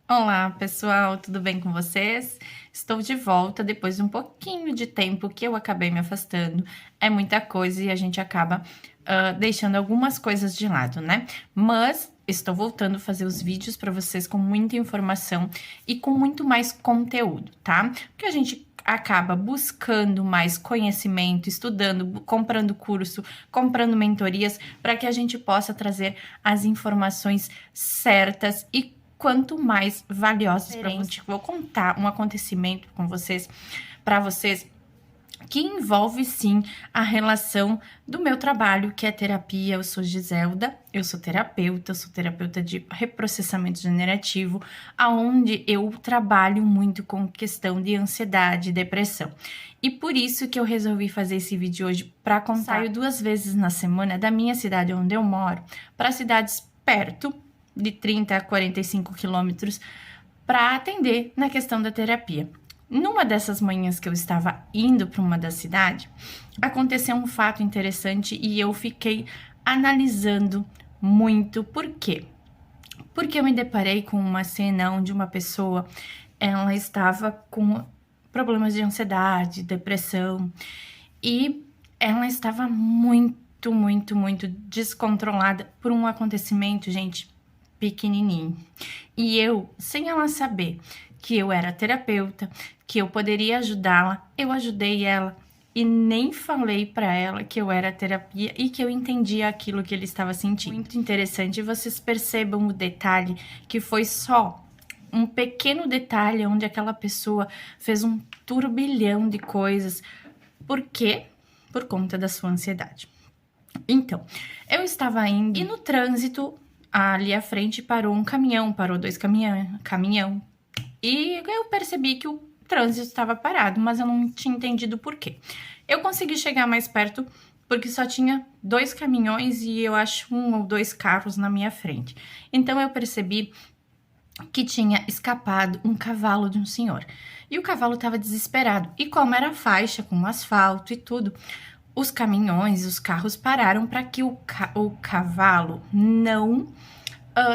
Olá, pessoal, tudo bem com vocês? Estou de volta depois de um pouquinho de tempo que eu acabei me afastando. É muita coisa e a gente acaba deixando algumas coisas de lado, né? Mas estou voltando a fazer os vídeos para vocês com muita informação e com muito mais conteúdo, tá? Porque a gente acaba buscando mais conhecimento, estudando, comprando curso, comprando mentorias, para que a gente possa trazer as informações certas e quanto mais valiosas para gente. Vou contar um acontecimento com vocês, para vocês, que envolve sim a relação do meu trabalho, que é terapia. Eu sou Giselda, eu sou terapeuta de reprocessamento generativo, aonde eu trabalho muito com questão de ansiedade e depressão. E por isso que eu resolvi fazer esse vídeo hoje para contar. Saio 2 vezes na semana da minha cidade onde eu moro para cidades perto, de 30 a 45 quilômetros, para atender na questão da terapia. Numa dessas manhãs que eu estava indo para uma da cidade, aconteceu um fato interessante e eu fiquei analisando muito. Por quê? Porque eu me deparei com uma cena onde uma pessoa, ela estava com problemas de ansiedade, depressão, e ela estava muito descontrolada por um acontecimento, gente, pequenininho. E eu, sem ela saber que eu era terapeuta, que eu poderia ajudá-la, eu ajudei ela e nem falei para ela que eu era terapia e que eu entendia aquilo que ele estava sentindo. Muito interessante, vocês percebam o detalhe, que foi só um pequeno detalhe onde aquela pessoa fez um turbilhão de coisas. Por quê? Por conta da sua ansiedade. Então, eu estava indo e no trânsito, ali à frente parou um caminhão, parou 2 caminhão. E eu percebi que o trânsito estava parado, mas eu não tinha entendido por quê. Eu consegui chegar mais perto porque só tinha 2 caminhões e eu acho 1 ou 2 carros na minha frente. Então eu percebi que tinha escapado um cavalo de um senhor. E o cavalo estava desesperado. E como era faixa com asfalto e tudo, os caminhões, os carros pararam para que o cavalo não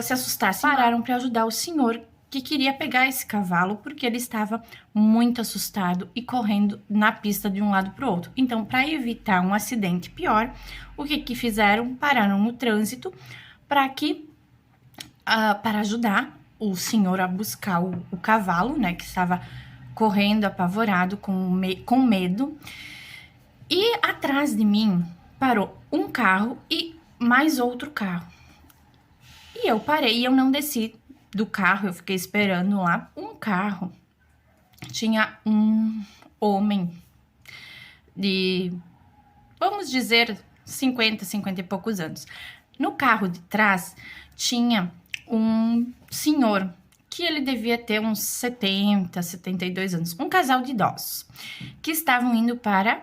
se assustasse. Pararam para ajudar o senhor que queria pegar esse cavalo porque ele estava muito assustado e correndo na pista de um lado para o outro. Então, para evitar um acidente pior, o que fizeram? Pararam o trânsito para ajudar o senhor a buscar o cavalo, né, que estava correndo apavorado com medo. E atrás de mim parou um carro e mais outro carro. E eu parei e eu não desci do carro, eu fiquei esperando lá. Um carro tinha um homem de, vamos dizer, 50 e poucos anos. No carro de trás tinha um senhor que ele devia ter uns 72 anos. Um casal de idosos que estavam indo para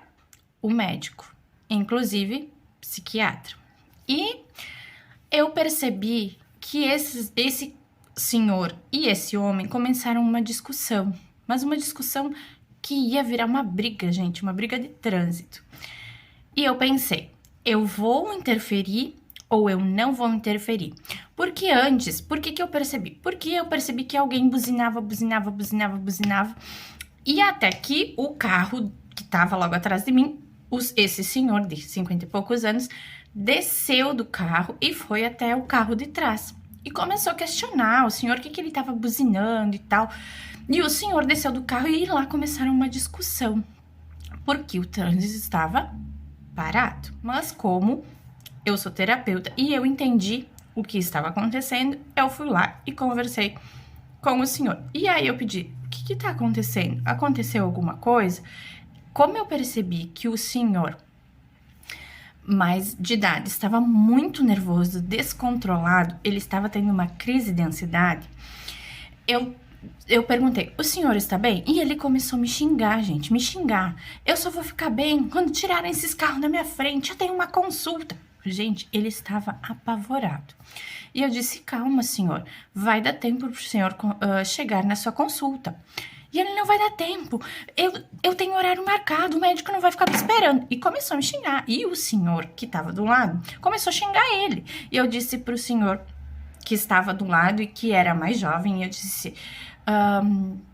o médico, inclusive psiquiatra. E eu percebi que esse senhor e esse homem começaram uma discussão, mas uma discussão que ia virar uma briga, gente, uma briga de trânsito. E eu pensei, eu vou interferir ou eu não vou interferir? Porque antes, por que eu percebi? Porque eu percebi que alguém buzinava, e até que o carro que estava logo atrás de mim, esse senhor de 50 e poucos anos, desceu do carro e foi até o carro de trás. E começou a questionar o senhor o que ele estava buzinando e tal. E o senhor desceu do carro e lá começaram uma discussão. Porque o trânsito estava parado. Mas como eu sou terapeuta e eu entendi o que estava acontecendo, eu fui lá e conversei com o senhor. E aí eu pedi, o que está acontecendo? Aconteceu alguma coisa? Como eu percebi que o senhor mais de idade estava muito nervoso, descontrolado, ele estava tendo uma crise de ansiedade, eu perguntei, o senhor está bem? E ele começou a me xingar, gente, me xingar. Eu só vou ficar bem quando tirarem esses carros da minha frente, eu tenho uma consulta. Gente, ele estava apavorado. E eu disse, calma, senhor, vai dar tempo para o senhor chegar na sua consulta. E ele, não vai dar tempo, eu tenho horário marcado, o médico não vai ficar me esperando. E começou a me xingar. E o senhor que estava do lado começou a xingar ele. E eu disse pro senhor que estava do lado e que era mais jovem, eu disse,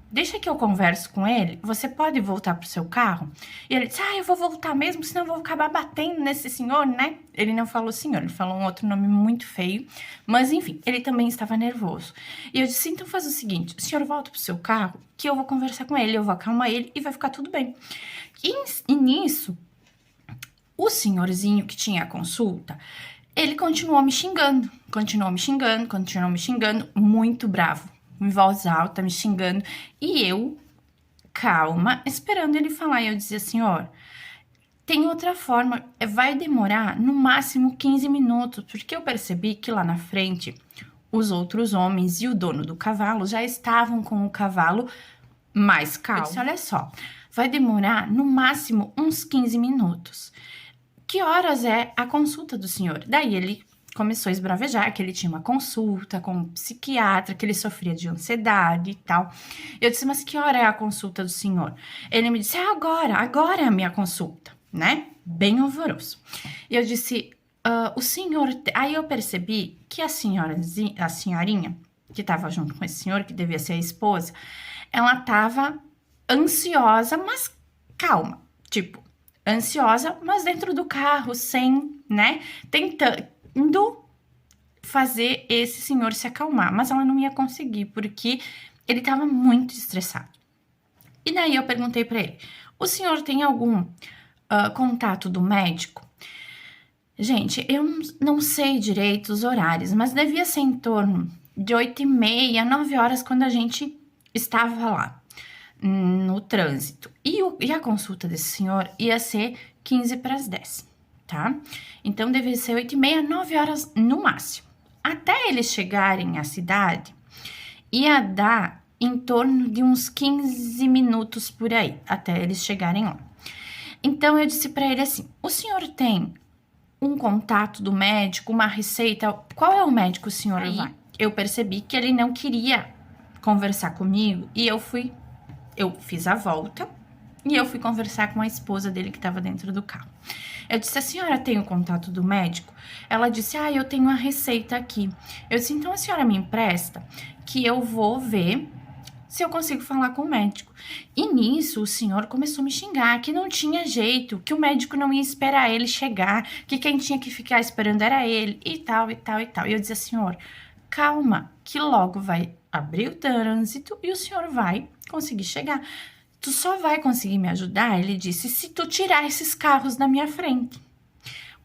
deixa que eu converso com ele, você pode voltar pro seu carro? E ele disse, eu vou voltar mesmo, senão eu vou acabar batendo nesse senhor, né? Ele não falou senhor, ele falou um outro nome muito feio, mas enfim, ele também estava nervoso. E eu disse, então faz o seguinte, o senhor volta pro seu carro, que eu vou conversar com ele, eu vou acalmar ele e vai ficar tudo bem. E nisso, o senhorzinho que tinha a consulta, ele continuou me xingando, muito bravo, em voz alta, me xingando. E eu, calma, esperando ele falar. E eu dizia, senhor, tem outra forma, vai demorar no máximo 15 minutos, porque eu percebi que lá na frente, os outros homens e o dono do cavalo já estavam com o cavalo mais calmo. Eu disse, olha só, vai demorar no máximo uns 15 minutos. Que horas é a consulta do senhor? Daí ele começou a esbravejar que ele tinha uma consulta com um psiquiatra, que ele sofria de ansiedade e tal. Eu disse, mas que hora é a consulta do senhor? Ele me disse, agora é a minha consulta, né? Bem alvoroço. E eu disse, o senhor... Aí eu percebi que a senhorinha, que estava junto com esse senhor, que devia ser a esposa, ela estava ansiosa, mas calma, tipo, ansiosa, mas dentro do carro, sem, né, tentando fazer esse senhor se acalmar, mas ela não ia conseguir, porque ele estava muito estressado. E daí eu perguntei para ele, o senhor tem algum contato do médico? Gente, eu não sei direito os horários, mas devia ser em torno de 8h30, 9 horas, quando a gente estava lá no trânsito. E a consulta desse senhor ia ser 15 para as 10, tá? Então, devia ser 8h30, 9 horas no máximo. Até eles chegarem à cidade, ia dar em torno de uns 15 minutos por aí, até eles chegarem lá. Então, eu disse para ele assim, o senhor tem um contato do médico, uma receita? Qual é o médico o senhor vai? Eu percebi que ele não queria conversar comigo e eu fiz a volta e eu fui conversar com a esposa dele que estava dentro do carro. Eu disse, a senhora tem o contato do médico? Ela disse, eu tenho a receita aqui. Eu disse, então a senhora me empresta que eu vou ver se eu consigo falar com o médico. E nisso o senhor começou a me xingar, que não tinha jeito, que o médico não ia esperar ele chegar, que quem tinha que ficar esperando era ele, e tal, e tal, e tal. E eu dizia, senhor, calma, que logo vai abrir o trânsito e o senhor vai conseguir chegar. Tu só vai conseguir me ajudar, ele disse, se tu tirar esses carros da minha frente.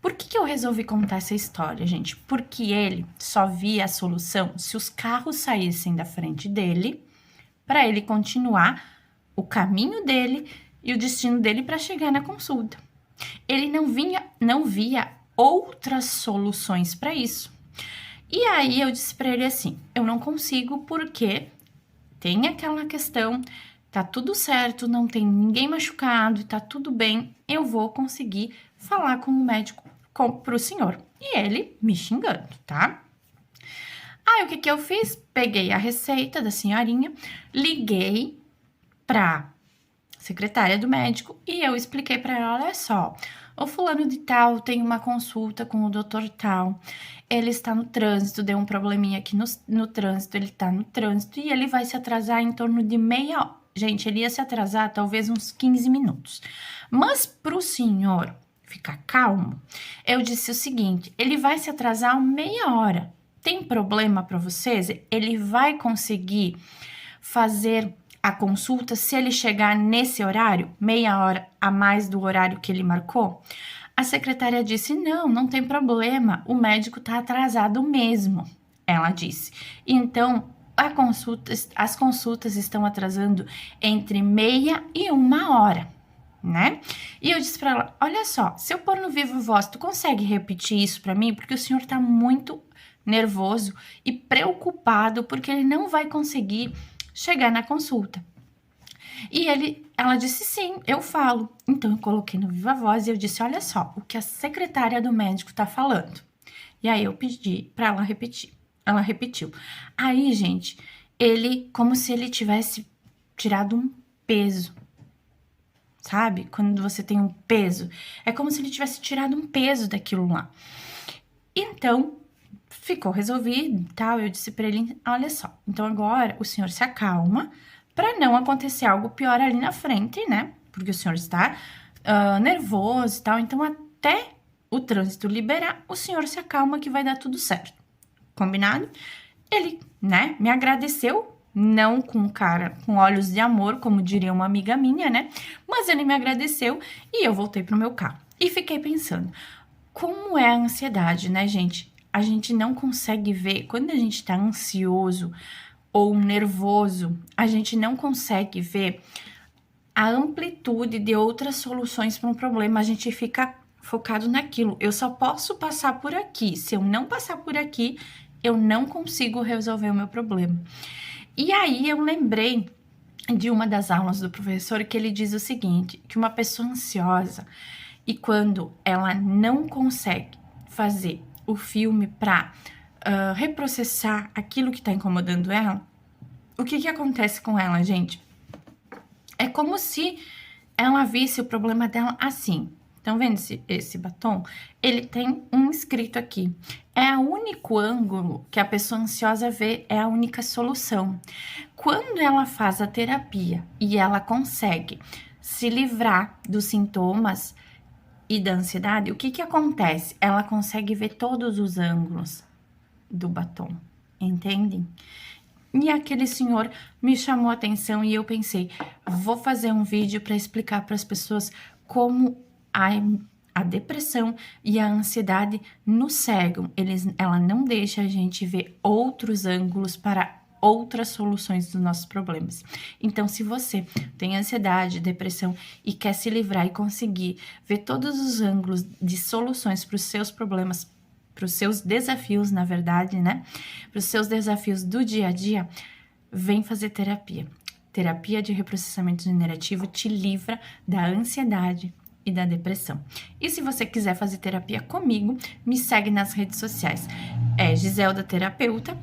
Por que eu resolvi contar essa história, gente? Porque ele só via a solução se os carros saíssem da frente dele, para ele continuar o caminho dele e o destino dele para chegar na consulta. Ele não via outras soluções para isso. E aí eu disse para ele assim, eu não consigo porque tem aquela questão, tá tudo certo, não tem ninguém machucado, tá tudo bem, eu vou conseguir falar com o médico pro senhor. E ele me xingando, tá? Aí o que eu fiz? Peguei a receita da senhorinha, liguei pra secretária do médico e eu expliquei para ela, olha só, o fulano de tal tem uma consulta com o doutor tal, ele está no trânsito, deu um probleminha aqui no trânsito, ele tá no trânsito e ele vai se atrasar em torno de meia hora. Gente, ele ia se atrasar talvez uns 15 minutos. Mas pro senhor ficar calmo, eu disse o seguinte, ele vai se atrasar meia hora. Tem problema para vocês? Ele vai conseguir fazer a consulta se ele chegar nesse horário, meia hora a mais do horário que ele marcou? A secretária disse, não tem problema, o médico tá atrasado mesmo, ela disse. Então, as consultas estão atrasando entre meia e uma hora, né? E eu disse para ela, olha só, se eu pôr no Viva Voz, tu consegue repetir isso para mim? Porque o senhor tá muito nervoso e preocupado porque ele não vai conseguir chegar na consulta. E ela disse, sim, eu falo. Então, eu coloquei no Viva Voz e eu disse, olha só, o que a secretária do médico tá falando. E aí, eu pedi para ela repetir. Ela repetiu. Aí, gente, como se ele tivesse tirado um peso. Sabe? Quando você tem um peso, é como se ele tivesse tirado um peso daquilo lá. Então, ficou resolvido e tal. Eu disse para ele: olha só, então agora o senhor se acalma para não acontecer algo pior ali na frente, né? Porque o senhor está nervoso e tal. Então, até o trânsito liberar, o senhor se acalma que vai dar tudo certo. Combinado? Ele, né, me agradeceu. Não com cara, com olhos de amor, como diria uma amiga minha, né? Mas ele me agradeceu e eu voltei pro meu carro. E fiquei pensando, como é a ansiedade, né, gente? A gente não consegue ver, quando a gente tá ansioso ou nervoso, a gente não consegue ver a amplitude de outras soluções para um problema. A gente fica focado naquilo. Eu só posso passar por aqui. Se eu não passar por aqui, eu não consigo resolver o meu problema. E aí eu lembrei de uma das aulas do professor que ele diz o seguinte, que uma pessoa ansiosa e quando ela não consegue fazer o filme para reprocessar aquilo que está incomodando ela, o que acontece com ela, gente? É como se ela visse o problema dela assim. Estão vendo esse batom? Ele tem um escrito aqui. É o único ângulo que a pessoa ansiosa vê, é a única solução. Quando ela faz a terapia e ela consegue se livrar dos sintomas e da ansiedade, o que acontece? Ela consegue ver todos os ângulos do batom, entendem? E aquele senhor me chamou a atenção e eu pensei, vou fazer um vídeo para explicar para as pessoas como a depressão e a ansiedade nos cegam. Ela não deixa a gente ver outros ângulos para outras soluções dos nossos problemas. Então, se você tem ansiedade, depressão e quer se livrar e conseguir ver todos os ângulos de soluções para os seus problemas, para os seus desafios, na verdade, né? Para os seus desafios do dia a dia, vem fazer terapia. Terapia de reprocessamento generativo te livra da ansiedade e da depressão. E se você quiser fazer terapia comigo, me segue nas redes sociais. É Giselda Terapeuta,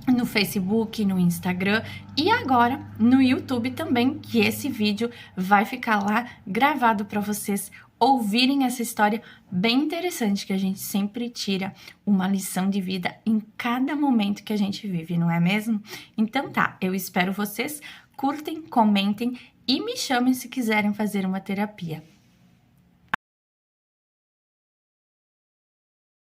no Facebook, no Instagram e agora no YouTube também, que esse vídeo vai ficar lá gravado para vocês ouvirem essa história bem interessante que a gente sempre tira uma lição de vida em cada momento que a gente vive, não é mesmo? Então tá, eu espero vocês, curtem, comentem e me chamem se quiserem fazer uma terapia.